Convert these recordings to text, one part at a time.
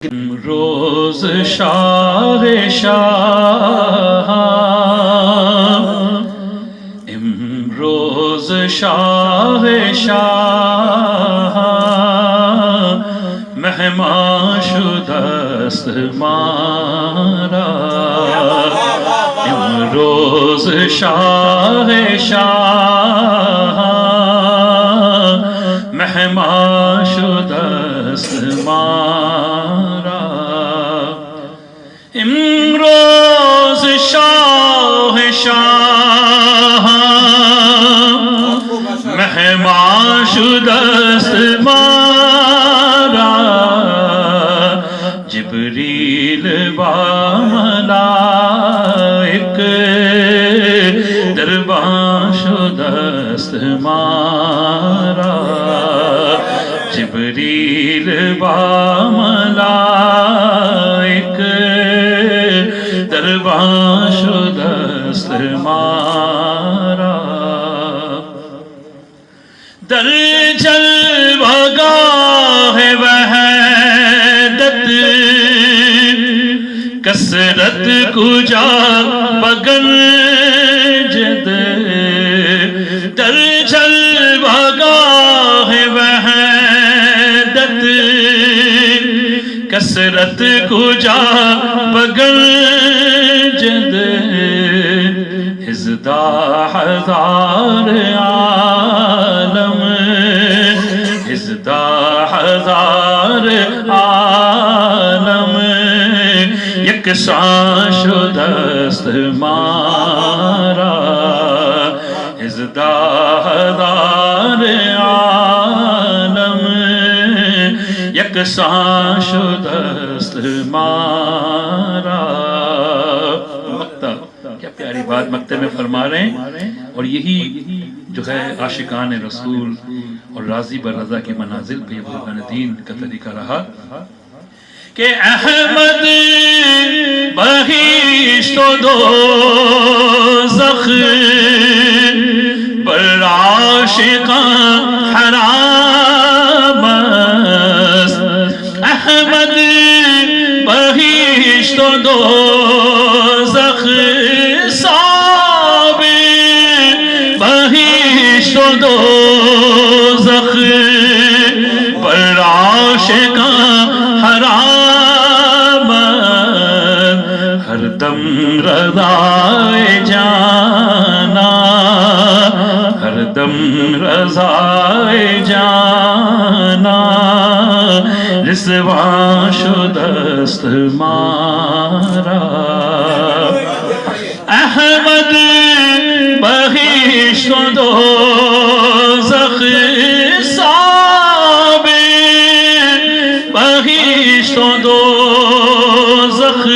روز شاہ شاہ امروز شاہ شاہ مہمان شدست مارا امروز شاہ شاہ مہمان شدست مارا امروز شاہ شاہ مہمان شدست مارا جبریل با ملائک دربان شدست مارا جبریل با ملائک دربان شدست مارا در جلوگاہ وحدت کثرت کجا بگنجد در جلوگاہ وحدت کثرت کجا بگنجد ہزدہ ہزار عالم ہزدہ ہزار عالم یکساں شدست مارا ہزدہ ہزار عالم یکساں شدست مارا کیا پیاری بات مکتب میں فرما رہے ہیں اور یہی جو ہے عاشقان رسول اور راضی برضا کی منازل پہ یہ بزرگان دین کا طریقہ رہا کہ احمد بہشت و دوزخ پر عاشقان حرام است احمد بہشت و دوزخ بہشت و دوزخ پر عاشقان حرام ہر دم رضائے جانا ہر دم رضائے جانا رسوا شدست مارا احمد بہشت و دوزخ بہشت و دوزخ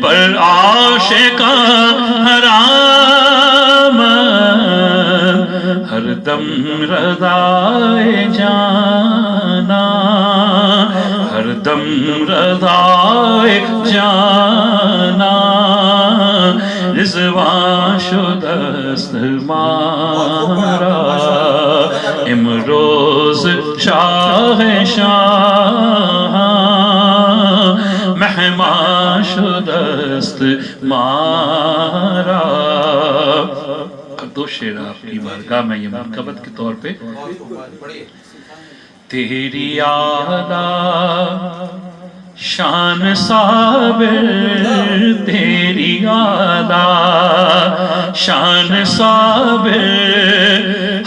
پر عاشقان حرام ہر دم رضائے جانا ہر دم رضائے جانا رضوا شدست مارا امروز شاہ شاہ مہمان شدست مارا دو شعر آپ کی بارگاہ میں یہ منقبت کے طور پہ تیری اعلیٰ شان صابر تیری اعلیٰ شان صابر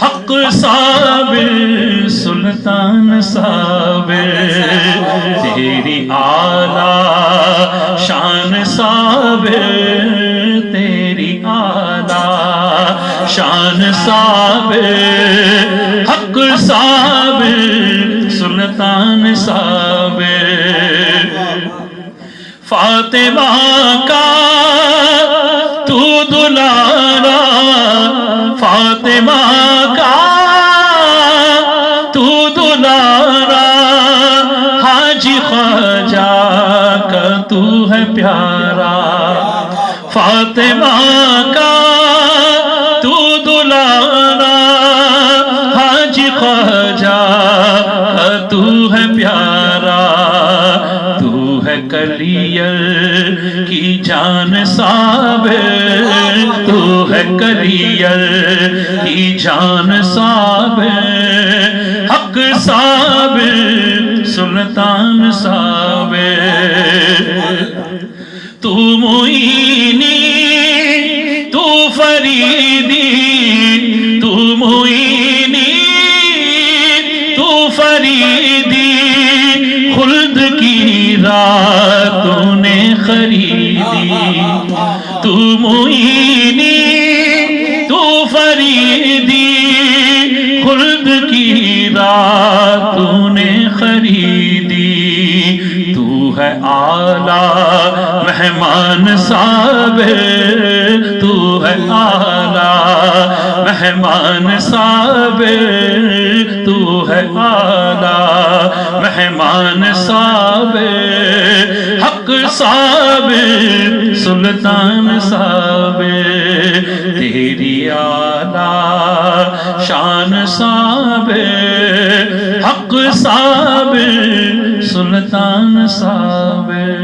حق صابر سلطان صابر تیری اعلیٰ شان صابر تیری اعلیٰ شان صابر حق صابر سلطان صابر فاطمہ کا تو دلارا فاطمہ کا تو دلارا حاجی خواجہ کا تو ہے پیارا فاطمہ کا تو دلارا حاجی خواجہ کا تو ہے پیارا ہے کلیل کی جان صابر، تو ہے کلیل کی جان صابر، حق صابر سلطان صابر، تو معینی تو فریدی، تو معینی تو فریدی، خلد کی راہ تو نے خریدی، تو معینی تو فریدی، خلد کی راہ تو نے خریدی، تو ہے اعلیٰ مہمان صابر، تو ہے اعلیٰ مہمان صابر، تو ہے اعلیٰ مہمان صابر، حق صابر سلطان صابر، تیری اعلیٰ شان صابر، حق صابر سلطان صابر۔